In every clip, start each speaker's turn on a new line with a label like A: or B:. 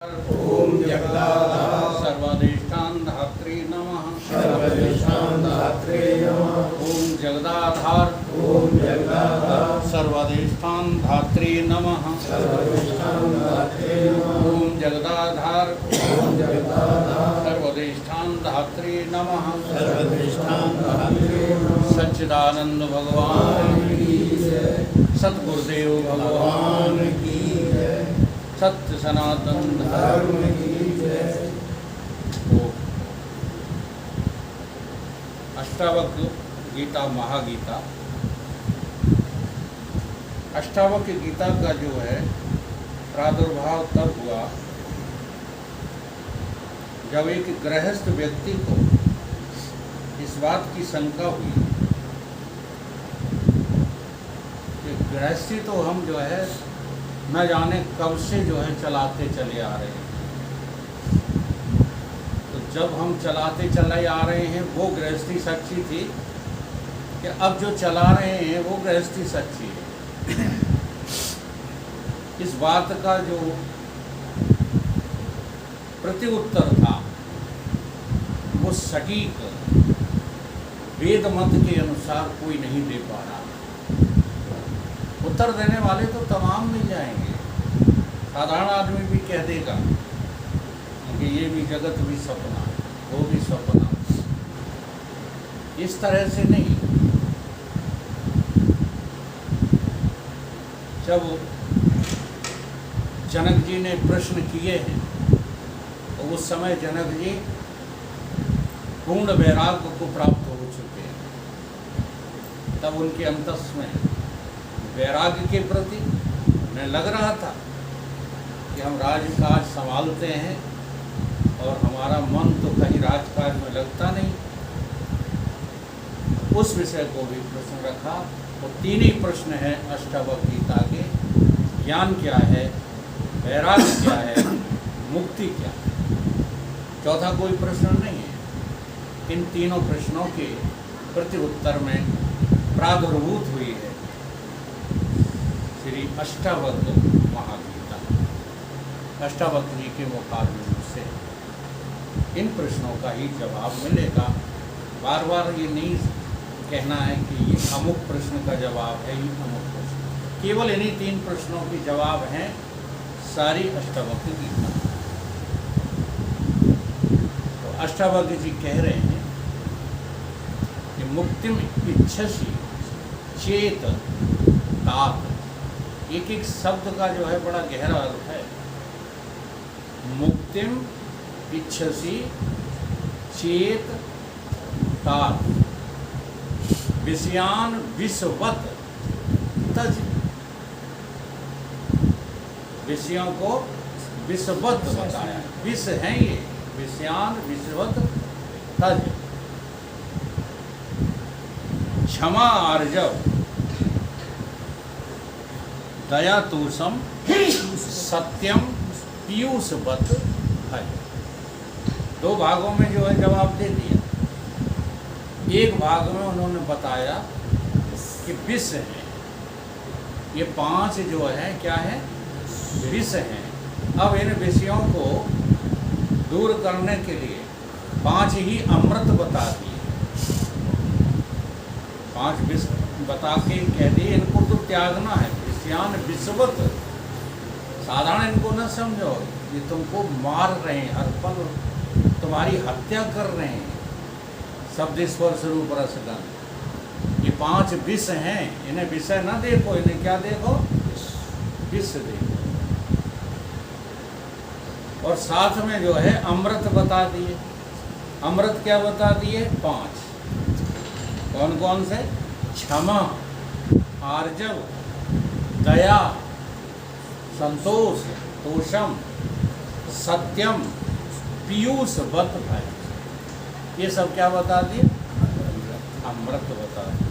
A: ओम जगदाधार
B: सर्वाधिष्ठान धात्री नमः।
A: सर्वदेशान धात्रे नमः।
B: ओम जगदाधार
A: ओम जगदाधार
B: सर्वाधिष्ठान धात्री नमः।
A: सर्वदेशान धात्रे नमः।
B: ओम जगदाधार
A: ओम जगदाधार
B: सर्वाधिष्ठान धात्री नमः।
A: सर्वदेशान धात्रे नमः।
B: सच्चिदानंद भगवान
A: की जय।
B: सतगुरुदेव भगवान
A: भगवान की जय।
B: सत्य सनातन
A: धर्म की जय।
B: अष्टावक्र गीता महागीता। अष्टावक्र गीता का जो है प्रादुर्भाव तब हुआ जब एक गृहस्थ व्यक्ति को इस बात की शंका हुई कि गृहस्थी तो हम जो है न जाने कब से जो है चलाते चले आ रहे हैं। तो जब हम चलाते चले आ रहे हैं वो गृहस्थी सच्ची थी कि अब जो चला रहे हैं वो गृहस्थी सच्ची है। इस बात का जो प्रत्युत्तर था वो सटीक वेद मत के अनुसार कोई नहीं दे पा रहा। उत्तर देने वाले तो तमाम मिल जाएंगे, साधारण आदमी भी कह देगा कि ये भी जगत भी सपना, वो भी सपना। इस तरह से नहीं। जब जनक जी ने प्रश्न किए हैं तो उस समय जनक जी पूर्ण वैराग्य को प्राप्त हो चुके हैं। तब उनके अंतस में वैराग्य के प्रति उन्हें लग रहा था कि हम राजकाज संभालते हैं और हमारा मन तो कहीं राजकाज में लगता नहीं। उस विषय को भी प्रश्न रखा। वो तीन ही प्रश्न हैं अष्टावक्र गीता के। ज्ञान क्या है, वैराग्य क्या है, मुक्ति क्या है। चौथा कोई प्रश्न नहीं है। इन तीनों प्रश्नों के प्रत्युत्तर में प्रादुर्भूत हुई है श्री अष्टावक्र महागीता। अष्टावक्र जी के मुखारबिंद से इन प्रश्नों का ही जवाब मिलेगा। बार बार ये नहीं कहना है कि ये अमुक प्रश्न का जवाब है, ये अमुक प्रश्न। केवल इन्हीं तीन प्रश्नों के जवाब हैं सारी अष्टावक्र गीता। तो अष्टावक्र जी कह रहे हैं कि मुक्तिम इच्छसि चेत तात। एक एक शब्द का जो है बड़ा गहरा अर्थ है। मुक्तिम इच्छसि चेत तात विषयान विषवत तज। विषयों को विषवत बताया। विष हैं ये, विषयान विषवत तज। क्षमा आर्जव दया तूषम सत्यम पीयूषवत है। दो भागों में जो है जवाब दे दिया। एक भाग में उन्होंने बताया कि विष है, ये पांच जो है क्या है, विष हैं। अब इन विषयों को दूर करने के लिए पांच ही अमृत बता दिए। पांच विष बता के कह दिए इनको तो त्यागना है। विषयान विषवत। साधारण इनको न समझो, ये तुमको मार रहे हैं, हर पल तुम्हारी हत्या कर रहे हैं। शब्द स्पर्श रूप रस गंध, ये पांच विष हैं। इन्हें विषय न देखो, इन्हें क्या देखो, विष देखो। और साथ में जो है अमृत बता दिए। अमृत क्या बता दिए, पांच। कौन कौन से, क्षमा, आर्जव, दया, संतोष, तोषम, सत्यम, पीयूषवत है। ये सब क्या बता दिए, अमृत बता दिए।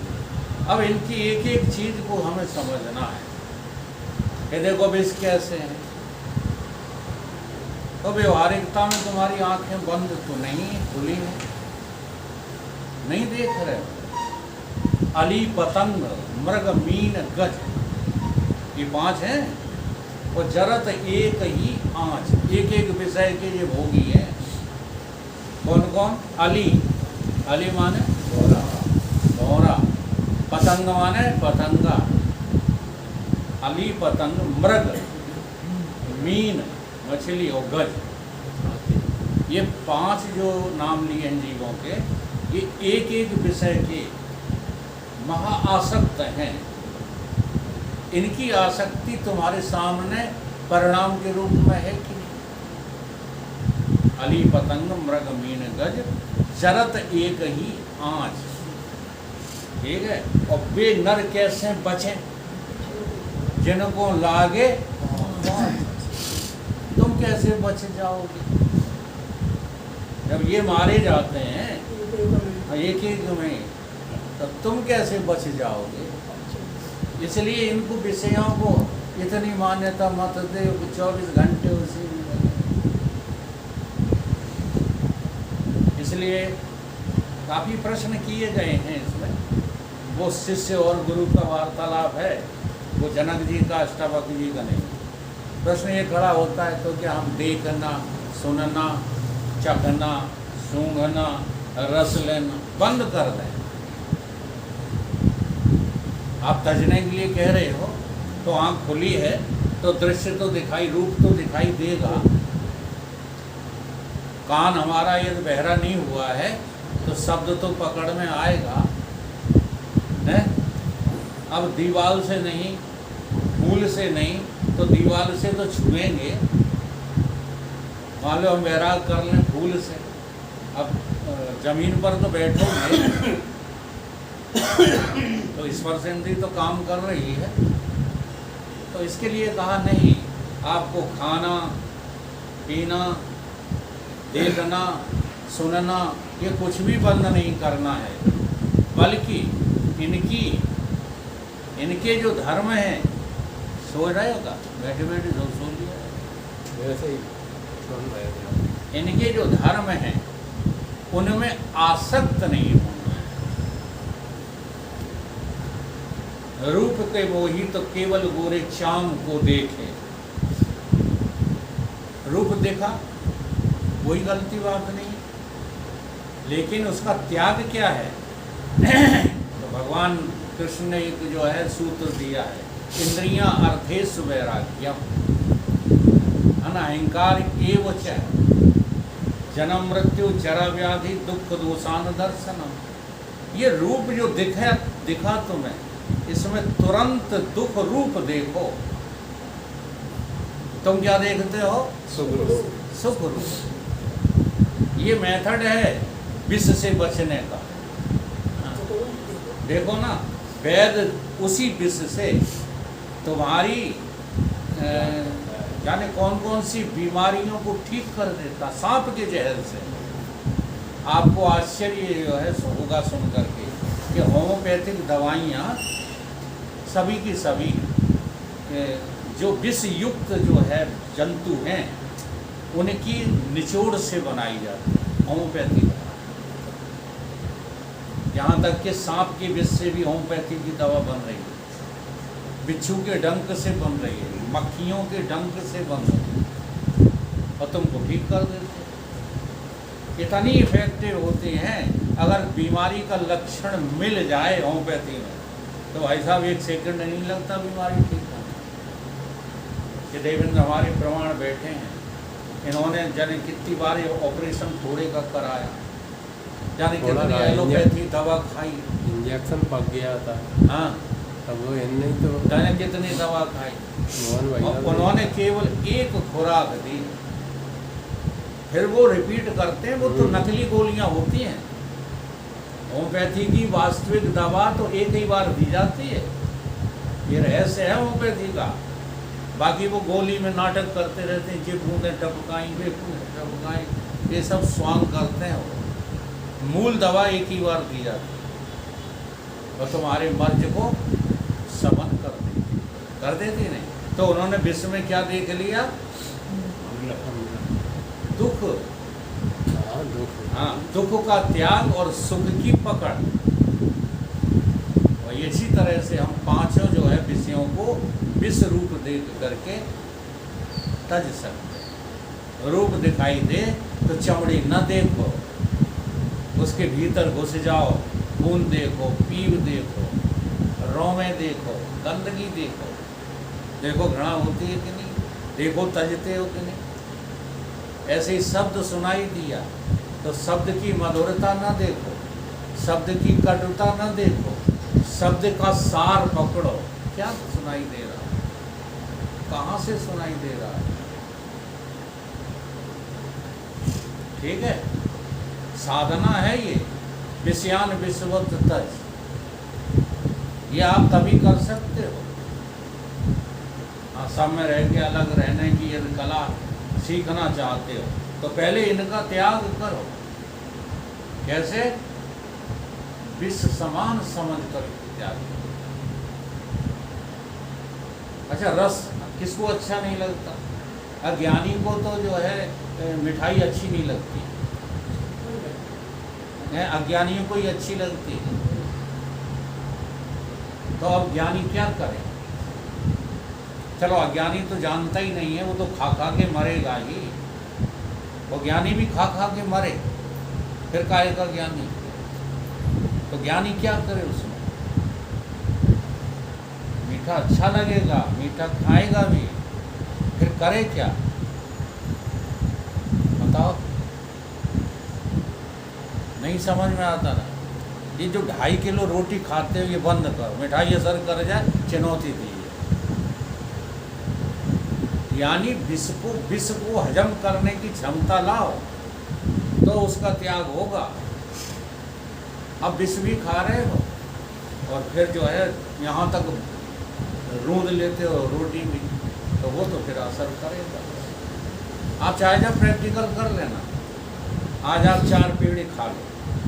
B: अब इनकी एक एक चीज को हमें समझना है कि देखो विष कैसे हैं। तो व्यवहारिकता में तुम्हारी आंखें बंद तो नहीं, खुली हैं, नहीं देख रहे हो। अली, पतंग, मृग, मीन, गज, ये पांच हैं। और जरत एक ही आँच, एक एक विषय के ये भोगी हैं। कौन कौन? अली, अली माने भौरा, पतंग माने पतंगा, अली पतंग, मृग मीन मछली और गज। ये 5 जो नाम लिए हैं जीवों के, ये एक एक विषय के महाआसक्त हैं। इनकी आसक्ति तुम्हारे सामने परिणाम के रूप में है कि नहीं? अली पतंग मृग मीन गज जरत एक ही आँच, ठीक है। और वे नर कैसे बचे? जिनको लागे तुम कैसे बच जाओगे? जब ये मारे जाते हैं एक एक में, तब तुम कैसे बच जाओगे? इसलिए इनको विषयों को इतनी मान्यता मत दे कि 24 घंटे उसी में लगे। इसलिए काफ़ी प्रश्न किए गए हैं इसमें। वो शिष्य और गुरु का वार्तालाप है, वो जनक जी का, अष्टावक्र जी का नहीं। प्रश्न ये खड़ा होता है तो क्या हम देखना, सुनना, चखना, सूंघना, रस लेना बंद कर दें? आप तजने के लिए कह रहे हो तो आँख खुली है तो दृश्य तो दिखाई, रूप तो दिखाई देगा। कान हमारा यदि बहरा नहीं हुआ है तो शब्द तो पकड़ में आएगा है? अब दीवार से नहीं, फूल से नहीं, तो दीवार से तो छुएंगे। मान लो हम बैराग कर लें फूल से, अब जमीन पर तो बैठोगे तो स्पर्श इंद्रिय तो काम कर रही है। तो इसके लिए कहा नहीं, आपको खाना पीना, देखना, सुनना ये कुछ भी बंद नहीं करना है, बल्कि इनके जो धर्म हैं, सो रहे होगा बैठे बैठे जो सो लिया
C: वैसे ही सुन रहे थे।
B: इनके जो धर्म हैं उनमें आसक्त नहीं होना। रूप के मोही तो केवल गोरे चाम को देखे। रूप देखा कोई गलती बात नहीं, लेकिन उसका त्याग क्या है? तो भगवान कृष्ण ने एक जो है सूत्र दिया है, इंद्रियां अर्थेषु वैराग्यम, अहंकार एव च जन्म मृत्यु जरा व्याधि दुख दोषान दर्शनम। ये रूप जो दिखा तुम्हें, इसमें तुरंत दुख रूप देखो। तुम क्या देखते हो? सुख रूप। ये मेथड है विष से बचने का। देखो ना, वैद उसी विष से तुम्हारी जाने कौन कौन सी बीमारियों को ठीक कर देता, सांप के जहर से। आपको आश्चर्य जो है होगा सुन करके कि होम्योपैथिक दवाइयाँ सभी की सभी जो विष युक्त जो है जंतु हैं उनकी निचोड़ से बनाई जाती है होम्योपैथी दवा। यहाँ तक कि सांप के विष से भी होम्योपैथी की दवा बन रही है, बिच्छू के डंक से बन रही है, मक्खियों के डंक से बन रही है, और तुमको ठीक कर देते हैं। इतनी इफेक्टिव होती हैं। अगर बीमारी का लक्षण मिल जाए होम्योपैथी में तो भाई साहब 1 सेकंड नहीं लगता बीमारी ठीक होने। ये देवेंद्र हमारे प्रमाण बैठे हैं, इन्होंने जाने कितनी बार ऑपरेशन थोड़े का कराया, जाने कितनी एलोपैथी दवा खाई,
C: इंजेक्शन पक गया था।
B: हाँ,
C: अब वो नहीं तो
B: जाने कितनी दवा खाई, और उन्होंने केवल 1 खुराक दी, फिर वो रिपीट करते हैं। वो तो नकली गोलियां होती हैं। होम्योपैथी की वास्तविक दवा तो एक ही बार दी जाती है, ये रहस्य है होम्योपैथी का। बाकी वो गोली में नाटक करते रहते हैं, ये बूंदें टपकाई, वे बूंदें टपकाई, ये सब स्वांग करते हैं। वो मूल दवा एक ही बार दी जाती है और तुम्हारे मर्ज को समन कर देती नहीं। तो उन्होंने विश्व में क्या देख लिया? दुख। हाँ, दुख का त्याग और सुख की पकड़। और इसी तरह से हम पांचों जो है विषयों को विश्व रूप देख करके तज सकते। रूप दिखाई दे तो चमड़ी न देखो, उसके भीतर घुस जाओ, खून देखो, पीव देखो, रोमे देखो, गंदगी देखो, देखो घृणा होती है कि नहीं, देखो तजते हो कि नहीं। ऐसे ही शब्द सुनाई दिया तो शब्द की मधुरता न देखो, शब्द की कटुता न देखो, शब्द का सार पकड़ो। क्या सुनाई दे रहा है, कहाँ से सुनाई दे रहा है? ठीक है, साधना है ये, विषयान विषवत तज, ये आप तभी कर सकते हो। हाँ, सब में रह के अलग रहने की यदि कला सीखना चाहते हो तो पहले इनका त्याग करो। कैसे? विष समान समझ कर त्याग करो। अच्छा, रस किसको अच्छा नहीं लगता? अज्ञानी को तो जो है मिठाई अच्छी नहीं लगती है, अज्ञानियों को ही अच्छी लगती है। तो अब ज्ञानी क्या करे? चलो, अज्ञानी तो जानता ही नहीं है, वो तो खा खा के मरेगा ही। वो ज्ञानी भी खा खा के मरे, फिर काहेगा ज्ञानी? तो ज्ञानी क्या करे उसमें? मीठा अच्छा लगेगा, मीठा खाएगा भी, फिर करे क्या? बताओ, नहीं समझ में आता ना। ये जो 2.5 किलो रोटी खाते हो ये बंद करो, मिठाई असर कर जाए, चुनौती दी। यानी विष को हजम करने की क्षमता लाओ तो उसका त्याग होगा। अब विष भी खा रहे हो और फिर जो है यहाँ तक रूंद लेते हो रोटी भी, तो वो तो फिर असर करेगा। आप चाहे जब प्रैक्टिकल कर लेना, आज आप 4 पेड़े खा लो,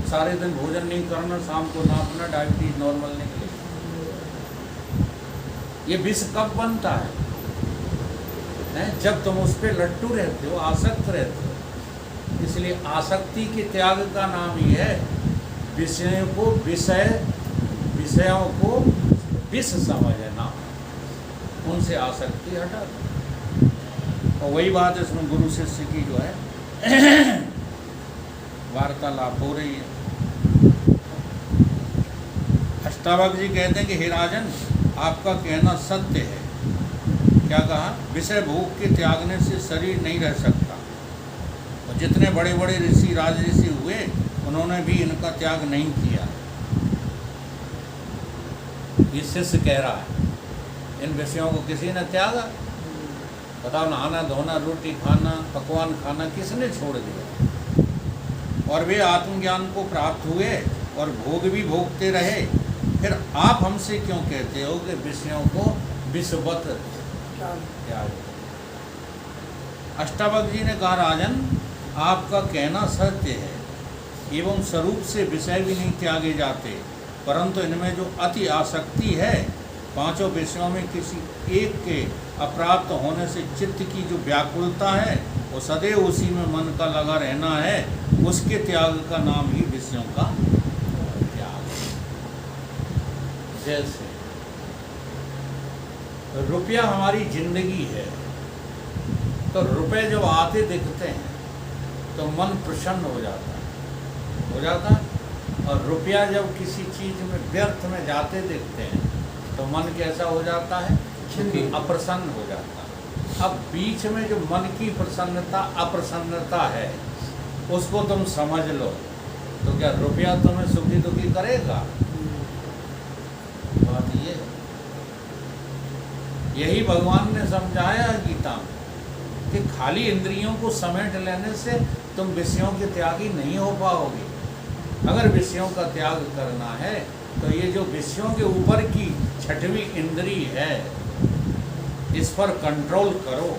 B: सारे दिन भोजन नहीं करना, शाम को नापना, डायबिटीज नॉर्मल निकले। ये विष कब बनता है? जब तुम उस पर लट्टू रहते हो, आसक्त रहते हो। इसलिए आसक्ति के त्याग का नाम ही है विषयों को विष समझना, उनसे आसक्ति हटा दो। और वही बात इसमें गुरु शिष्य की जो है वार्तालाप हो रही है। अष्टावक्र जी कहते हैं कि हे राजन, आपका कहना सत्य है। क्या कहा? विषय भोग के त्यागने से शरीर नहीं रह सकता। और जितने बड़े बड़े ऋषि, राजऋषि हुए, उन्होंने भी इनका त्याग नहीं किया। ये शिष्य कह रहा है, इन विषयों को किसी ने त्यागा? बताओ, नहाना धोना, रोटी खाना, पकवान खाना किसने छोड़ दिया? और वे आत्मज्ञान को प्राप्त हुए और भोग भी भोगते रहे। फिर आप हमसे क्यों कहते हो कि विषयों को विषवत त्याग? अष्टावक्र जी ने कहा, राजन, आपका कहना सत्य है एवं स्वरूप से विषय भी नहीं त्यागे जाते, परंतु इनमें जो अति आसक्ति है, 5 विषयों में किसी एक के अप्राप्त होने से चित्त की जो व्याकुलता है, वो सदैव उसी में मन का लगा रहना है, उसके त्याग का नाम ही विषयों का त्याग। जैसे रुपया हमारी जिंदगी है, तो रुपए जब आते दिखते हैं तो मन प्रसन्न हो जाता है। और रुपया जब किसी चीज़ में व्यर्थ में जाते दिखते हैं तो मन कैसा हो जाता है? अप्रसन्न हो जाता है। अब बीच में जो मन की प्रसन्नता अप्रसन्नता है, उसको तुम समझ लो, तो क्या रुपया तुम्हें सुखी दुखी करेगा? बात ये है। यही भगवान ने समझाया गीता में कि खाली इंद्रियों को समेट लेने से तुम विषयों के त्यागी नहीं हो पाओगे। अगर विषयों का त्याग करना है तो ये जो विषयों के ऊपर की 6वीं इंद्री है, इस पर कंट्रोल करो।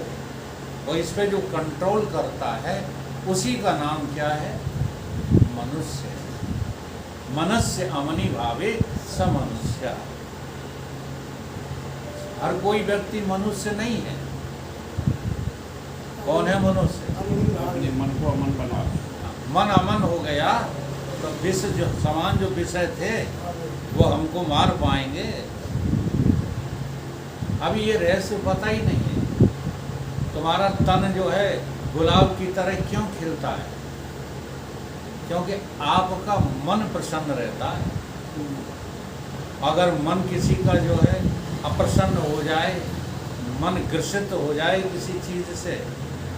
B: और इस पे जो कंट्रोल करता है उसी का नाम क्या है? मनुष्य। मनस्य अमनि भावे स मनुष्य। हर कोई व्यक्ति मनुष्य नहीं है। कौन है मनुष्य?
A: अपने मन को अमन बना।
B: मन अमन हो गया तो विष जो समान जो विषय थे वो हमको मार पाएंगे? अभी ये रहस्य पता ही नहीं है। तो तुम्हारा तन जो है गुलाब की तरह क्यों खिलता है? क्योंकि आपका मन प्रसन्न रहता है। अगर मन किसी का जो है अप्रसन्न हो जाए, मन ग्रसित हो जाए किसी चीज़ से,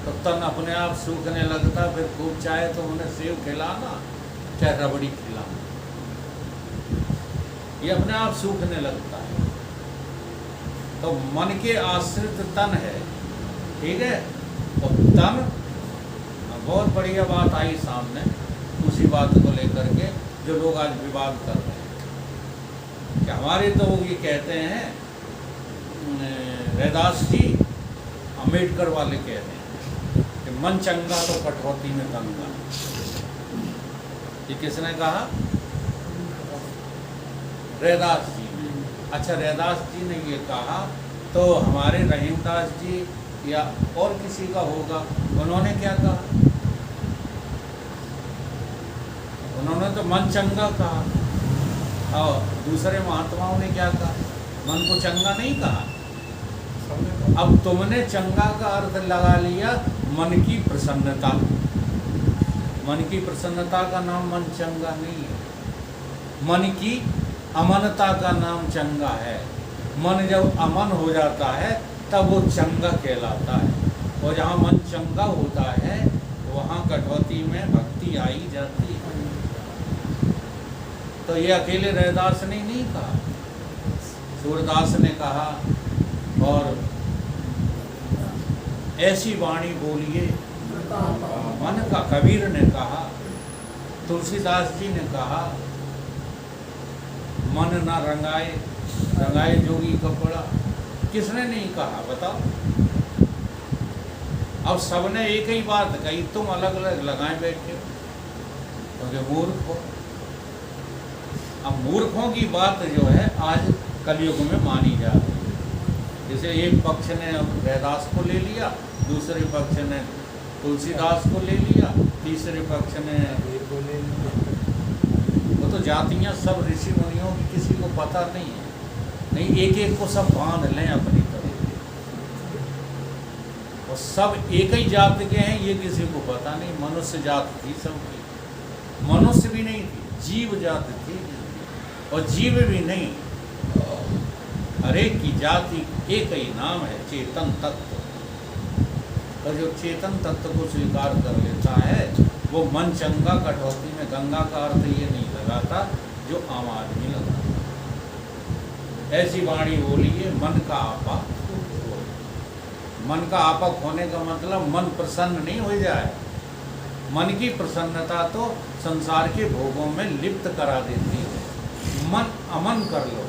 B: तो तन अपने आप सूखने लगता। फिर खूब चाहे तो उन्हें सेव खिलाना, चाहे रबड़ी खिलाना, ये अपने आप सूखने लगता है। तो मन के आश्रित तन है, ठीक है। तो तन, बहुत बढ़िया बात आई सामने उसी बात को लेकर के जो लोग आज विवाद कर रहे हैं कि हमारे तो ये कहते हैं, रैदास जी अम्बेडकर वाले कहते हैं कि मन चंगा तो कटौती में गंगा। ये किसने कहा? रैदास जी ने। अच्छा, रैदास जी ने ये कहा तो हमारे रहीमदास जी या और किसी का होगा, उन्होंने क्या कहा? उन्होंने तो मन चंगा कहा। और दूसरे महात्माओं ने क्या कहा? मन को चंगा नहीं कहा। अब तुमने चंगा का अर्थ लगा लिया मन की प्रसन्नता। मन की प्रसन्नता का नाम मन चंगा नहीं है। मन की अमनता का नाम चंगा है। मन जब अमन हो जाता है तब वो चंगा कहलाता है। और जहाँ मन चंगा होता है वहाँ कटौती में भक्ति आई जाती है। तो ये अकेले रैदास ने नहीं कहा, सूरदास ने कहा, और ऐसी वाणी बोलिए मन का कबीर ने कहा, तुलसीदास जी ने कहा, मन ना रंगाए रंगाए जोगी कपड़ा। किसने नहीं कहा बताओ? अब सबने एक ही बात कही, तुम अलग अलग लगाए बैठे हो क्योंकि मूर्ख हो। अब मूर्खों की बात जो है आज कलयुग में मानी जा रही है। जैसे एक पक्ष ने रैदास को ले लिया, दूसरे पक्ष ने तुलसीदास को ले लिया, तीसरे पक्ष ने
C: कबीर को ले लिया।
B: वो तो जातियाँ सब ऋषि मुनियों की किसी को पता नहीं है। नहीं, एक एक को सब बांध लें अपनी तरह, और सब एक ही जात के हैं ये किसी को पता नहीं। मनुष्य जात थी सबकी, मनुष्य भी नहीं थी, जीव जात थी, और जीव भी नहीं, हर एक की जाति एक ही नाम है, चेतन तत्व। और जो चेतन तत्व को स्वीकार कर लेता है वो मन चंगा कटौती में गंगा का अर्थ ये नहीं लगाता जो आम आदमी लगाता। ऐसी वाणी बोलिए मन का आपा। मन का आपक होने का मतलब मन प्रसन्न नहीं हो जाए। मन की प्रसन्नता तो संसार के भोगों में लिप्त करा देती है। मन अमन कर लो,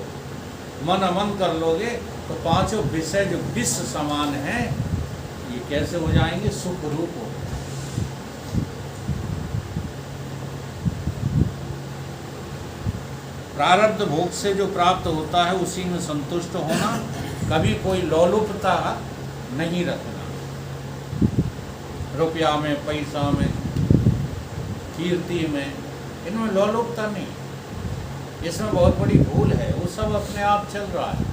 B: मन अमन कर लोगे तो पांचों विषय जो विश्व समान हैं ये कैसे हो जाएंगे? सुख रूप हो। प्रारब्ध भोग से जो प्राप्त होता है उसी में संतुष्ट होना, कभी कोई लोलुपता नहीं रखना। रुपया में, पैसा में, कीर्ति में, इनमें लोलुपता नहीं। इसमें बहुत बड़ी भूल है, वो सब अपने आप चल रहा है।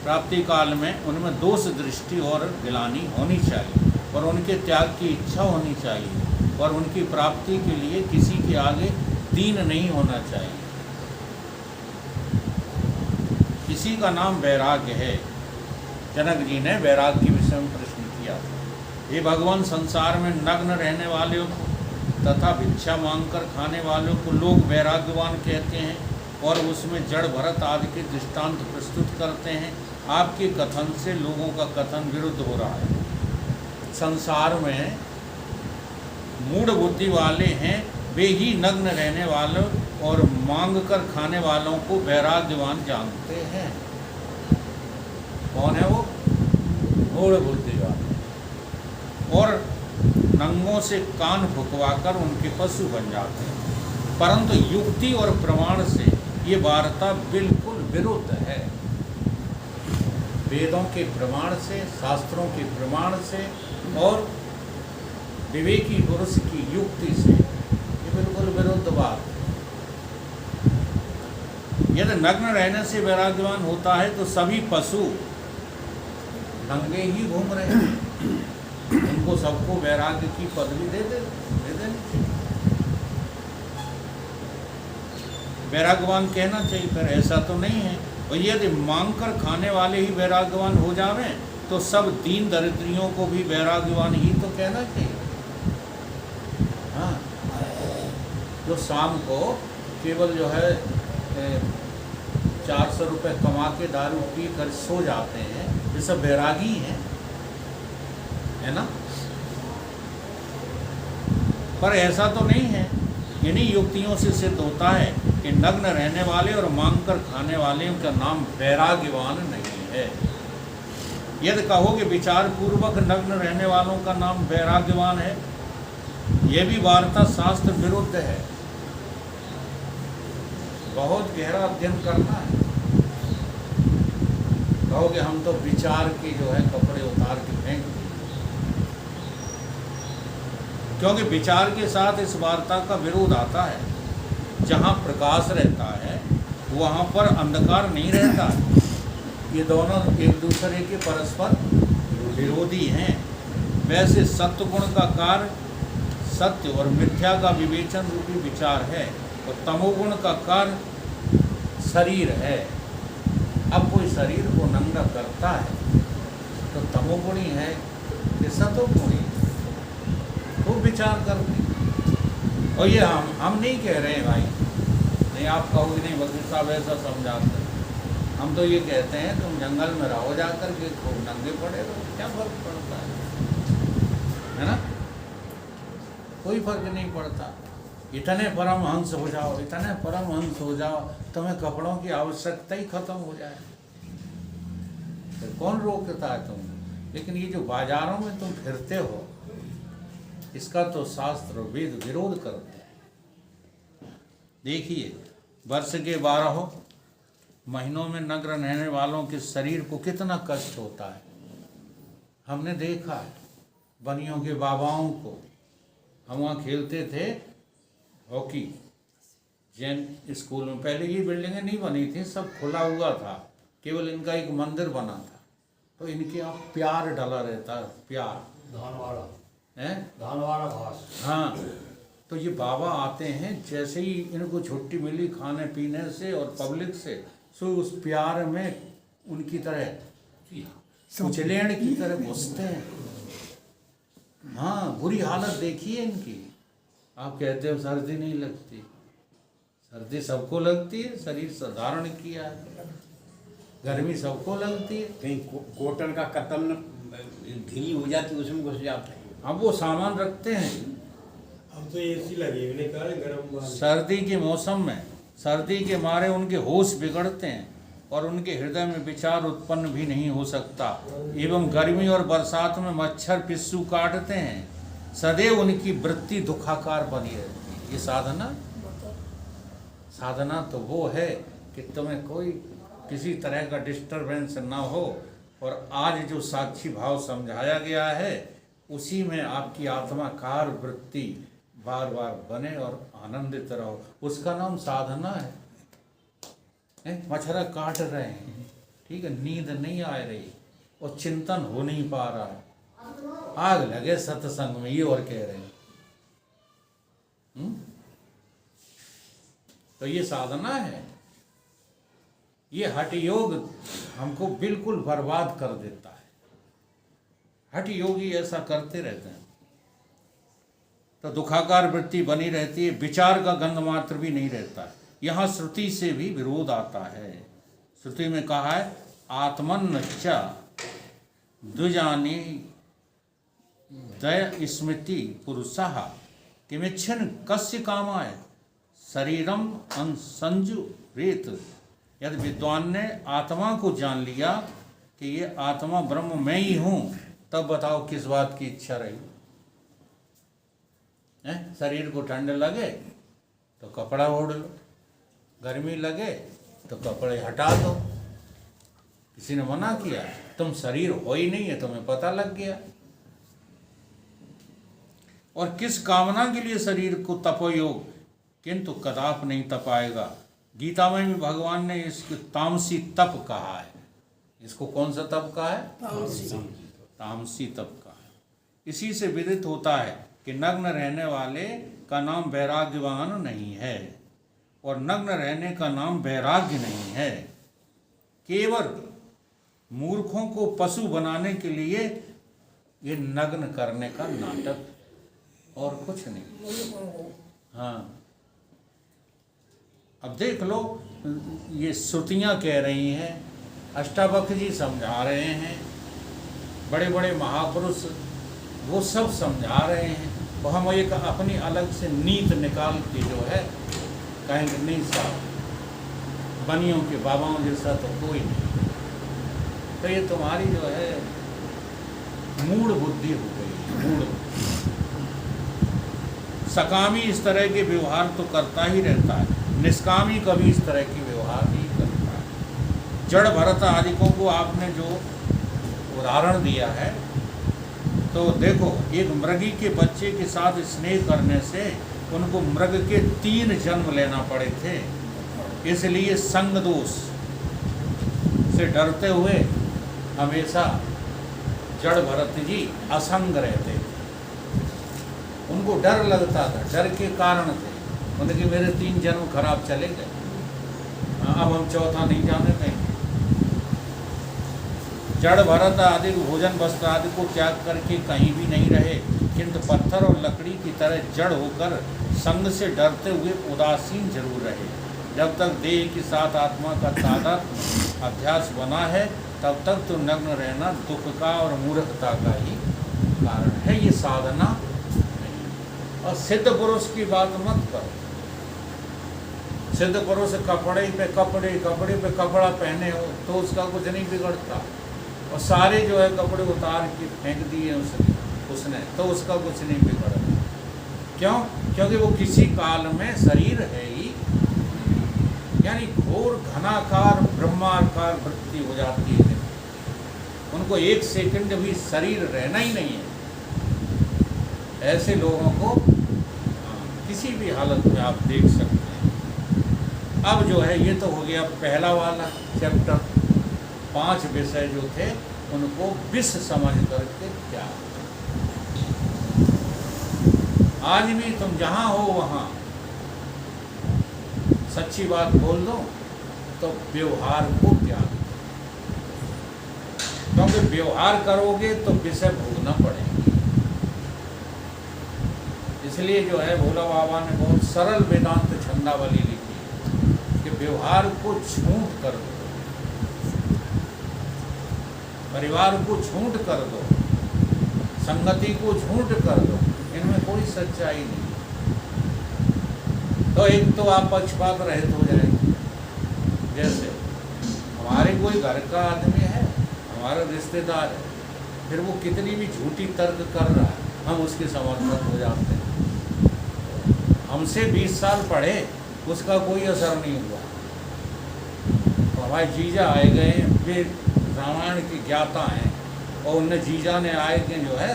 B: प्राप्ति काल में उनमें दोष दृष्टि और गिलानी होनी चाहिए, और उनके त्याग की इच्छा होनी चाहिए, और उनकी प्राप्ति के लिए किसी के आगे दीन नहीं होना चाहिए। इसी का नाम वैराग्य है। जनक जी ने वैराग्य के विषय में प्रश्न किया था। हे भगवान, संसार में नग्न रहने वालों को तथा भिक्षा मांगकर खाने वालों को लोग वैराग्यवान कहते हैं और उसमें जड़ भरत आदि के दृष्टांत प्रस्तुत करते हैं। आपके कथन से लोगों का कथन विरुद्ध हो रहा है। संसार में मूढ़ बुद्धि वाले हैं, वे ही नग्न रहने वालों और मांग कर खाने वालों को वैराग्यवान जानते हैं। कौन है वो? मूढ़ बुद्धि वाले। और नंगों से कान फुकवाकर उनके पशु बन जाते हैं। परंतु युक्ति और प्रमाण से ये वार्ता बिल्कुल विरुद्ध है। वेदों के प्रमाण से, शास्त्रों के प्रमाण से और विवेकी पुरुष की युक्ति से ये बिल्कुल विरुद्ध बात है। यदि नग्न रहने से वैराग्यवान होता है तो सभी पशु नंगे ही घूम रहे हैं। उनको सबको वैराग्य की पदवी दे देनी चाहिए। वैराग्यवान कहना चाहिए, फिर ऐसा तो नहीं है। और यदि मांग कर खाने वाले ही वैराग्यवान हो जावें तो सब दीन दरिद्रियों को भी वैराग्यवान ही तो कहना चाहिए। हाँ, जो शाम को केवल जो है 400 रुपये कमा के दारू पी कर सो जाते हैं, ये सब वैरागी हैं, है ना। पर ऐसा तो नहीं है। इन्हीं युक्तियों से सिद्ध होता है कि नग्न रहने वाले और मांग कर खाने वाले का नाम वैराग्यवान नहीं है। यदि कहो कि विचार पूर्वक नग्न रहने वालों का नाम वैराग्यवान है, यह भी वार्ता शास्त्र विरुद्ध है। बहुत गहरा अध्ययन करना है। कहो कि हम तो विचार के जो है कपड़े उतार के फेंक दिए, क्योंकि विचार के साथ इस वार्ता का विरोध आता है। जहाँ प्रकाश रहता है वहाँ पर अंधकार नहीं रहता। ये दोनों एक दूसरे के परस्पर विरोधी हैं। वैसे सत्य गुण का कार्य सत्य और मिथ्या का विवेचन रूपी विचार है, और तमोगुण का कार्य शरीर है। अब कोई शरीर को नंगा करता है तो तमोगुणी है कि सतोगुणी, खूब विचार करते। और ये हम नहीं कह रहे हैं भाई, नहीं आप कहोगे नहीं वकील साहब ऐसा समझाते हैं। हम तो ये कहते हैं तुम जंगल में रहो जाकर के, खूब नंगे पड़े रहो, क्या फर्क पड़ता है ना। कोई फर्क नहीं पड़ता। इतने परमहंस हो जाओ, इतने परमहंस हो जाओ, तुम्हें कपड़ों की आवश्यकता ही खत्म हो जाए, फिर कौन रोकता है तुम। लेकिन ये जो बाजारों में तुम फिरते हो, इसका तो शास्त्र वेद विरोध करते हैं। देखिए, वर्ष के 12 महीनों में नग्न रहने वालों के शरीर को कितना कष्ट होता है। हमने देखा है बनियों के बाबाओं को। हम वहाँ खेलते थे हॉकी जैन स्कूल में। पहले ये बिल्डिंगें नहीं बनी थी, सब खुला हुआ था, केवल इनका एक मंदिर बना था। तो इनके यहाँ प्यार डला रहता, प्यार
A: धानवाड़ा
B: है,
A: धानवाड़ा घास।
B: हाँ, तो ये बाबा आते हैं, जैसे ही इनको छुट्टी मिली खाने पीने से और पब्लिक से, सो उस प्यार में उनकी तरह उचलेण की तरह घुसते हैं। हाँ, बुरी हालत देखिए इनकी। आप कहते हो सर्दी नहीं लगती, सर्दी सबको लगती है, शरीर साधारण किया है। गर्मी सबको लगती है।
A: कहीं कॉटन का कतन ढीली हो जाती है, उसमें घुस जाते हैं।
B: अब वो सामान रखते हैं।
D: अब तो एसी लगी हुई निकाले गर्म वाली।
B: सर्दी के मौसम में सर्दी के मारे उनके होश बिगड़ते हैं और उनके हृदय में विचार उत्पन्न भी नहीं हो सकता। एवं गर्मी और बरसात में मच्छर पिस्सू काटते हैं। सदैव उनकी वृत्ति दुखाकार बनी रहती है। ये साधना तो वो है कि तुम्हें कोई किसी तरह का डिस्टरबेंस ना हो। और आज जो साक्षी भाव समझाया गया है, उसी में आपकी आत्माकार वृत्ति बार बार बने और आनंदित रहो। उसका नाम साधना है। मच्छर काट रहे हैं, ठीक है, नींद नहीं आ रही और चिंतन हो नहीं पा रहा है, आग लगे सत्संग में, ये और कह रहे हैं। तो ये साधना है। ये हठ योग हमको बिल्कुल बर्बाद कर देता है। हठ योगी ऐसा करते रहते हैं तो दुखाकार वृत्ति बनी रहती है, विचार का गंध मात्र भी नहीं रहता है। यहाँ श्रुति से भी विरोध आता है। श्रुति में कहा है आत्मन च द्विजानी दय स्मृति पुरुषः किमिच्छन कस्य कामाय शरीरम संजु रेत। यदि विद्वान ने आत्मा को जान लिया कि ये आत्मा ब्रह्म मैं ही हूँ, तब बताओ किस बात की इच्छा रही। शरीर को ठंड लगे तो कपड़ा ओढ़ लो, गर्मी लगे तो कपड़े हटा दो। किसी ने मना किया? तुम शरीर हो ही नहीं है, तुम्हें पता लग गया। और किस कामना के लिए शरीर को तपो योग, किंतु कदाप नहीं तपाएगा। गीता में भी भगवान ने इसको तामसी तप कहा है। इसको कौन सा तप का है? तामसी तप का है। इसी से विदित होता है कि नग्न रहने वाले का नाम वैराग्यवान नहीं है और नग्न रहने का नाम वैराग्य नहीं है। केवल मूर्खों को पशु बनाने के लिए ये नग्न करने का नाटक, और कुछ नहीं। हाँ, अब देख लो, ये श्रुतियाँ कह रही हैं, अष्टावक्र जी समझा रहे हैं, बड़े बड़े महापुरुष वो सब समझा रहे हैं, और हम एक अपनी अलग से नीत निकाल के जो है कहेंगे नहीं साहब बनियों के बाबाओं जैसा तो कोई नहीं। तो ये तुम्हारी जो है मूढ़ बुद्धि हो गई, मूढ़। सकामी इस तरह के व्यवहार तो करता ही रहता है, निष्कामी कभी इस तरह के व्यवहार नहीं करता है। जड़ भरत आदिकों को आपने जो उदाहरण दिया है, तो देखो, एक मृगी के बच्चे के साथ स्नेह करने से उनको मृग के 3 जन्म लेना पड़े थे। इसलिए संग दोष से डरते हुए हमेशा जड़ भरत जी असंग रहते थे। उनको डर लगता था, डर के कारण थे उनके मेरे 3 जन्म खराब चले गए, अब हम चौथा नहीं जाने देंगे। जड़ भरत आदि भोजन वस्त्र आदि को त्याग करके कहीं भी नहीं रहे, किंतु पत्थर और लकड़ी की तरह जड़ होकर संग से डरते हुए उदासीन जरूर रहे। जब तक देह के साथ आत्मा का तादात्म्य अभ्यास बना है, तब तक तो नग्न रहना दुख का और मूर्खता का ही कारण है, ये साधना नहीं। और सिद्ध पुरुष की बात मत करो। सिद्ध पुरुष कपड़े पे कपड़ा पहने हो तो उसका कुछ नहीं बिगड़ता, और सारे जो है कपड़े उतार के फेंक दिए उसने तो उसका कुछ नहीं बिगड़ता। क्यों? क्योंकि वो किसी काल में शरीर है ही, यानी घोर घनाकार ब्रह्माकार वृत्ति हो जाती है, उनको 1 सेकंड भी शरीर रहना ही नहीं है। ऐसे लोगों को किसी भी हालत में आप देख सकते हैं। अब जो है ये तो हो गया पहला वाला चैप्टर, 5 विषय जो थे उनको विष समझ करके क्या। आज भी तुम जहाँ हो वहाँ सच्ची बात बोल दो तो व्यवहार को त्याग दो, क्योंकि व्यवहार करोगे तो विषय भोगना पड़ेगा। इसलिए जो है भोला बाबा ने बहुत सरल वेदांत छंदावली लिखी कि व्यवहार को छूट कर दो, परिवार को छूट कर दो, संगति को छूट कर दो, इनमें कोई सच्चाई नहीं। तो एक तो आप पक्षपात रहित हो जाएंगे। जैसे हमारे कोई घर का आदमी है, हमारा रिश्तेदार है, फिर वो कितनी भी झूठी तर्क कर रहा है, हम उसके समर्थक हो जाते हैं। हमसे 20 साल पढ़े, उसका कोई असर नहीं हुआ। तो हमारे जीजा आए गए, वे रामायण के ज्ञाता हैं, और उनने जीजा ने आए के जो है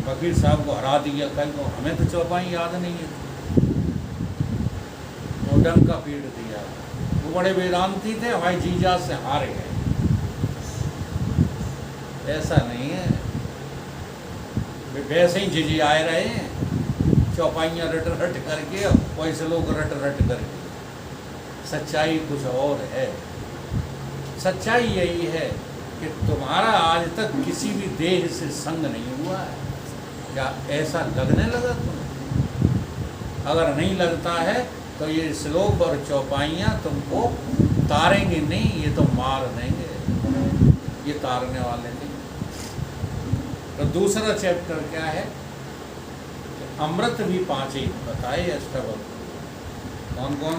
B: वकील साहब को हरा दिया। कहीं को हमें तो चौपाई याद नहीं है, तो डंका पीट दिया। वो बड़े वेदांती थे, हमारे जीजा से हार गए। ऐसा नहीं है, वे वैसे ही जीजी आए रहे हैं, चौपाइयाँ रट रट करके, वैसे लोग रट रट करके। सच्चाई कुछ और है। सच्चाई यही है कि तुम्हारा आज तक किसी भी देह से संग नहीं हुआ है। क्या ऐसा लगने लगा तुम्हें? अगर नहीं लगता है तो ये श्लोक और चौपाइयाँ तुमको तारेंगे नहीं, ये तो मार देंगे, ये तारने वाले नहीं। तो दूसरा चैप्टर क्या है? अमृत भी 5 ही बताए अष्टावक्र। कौन कौन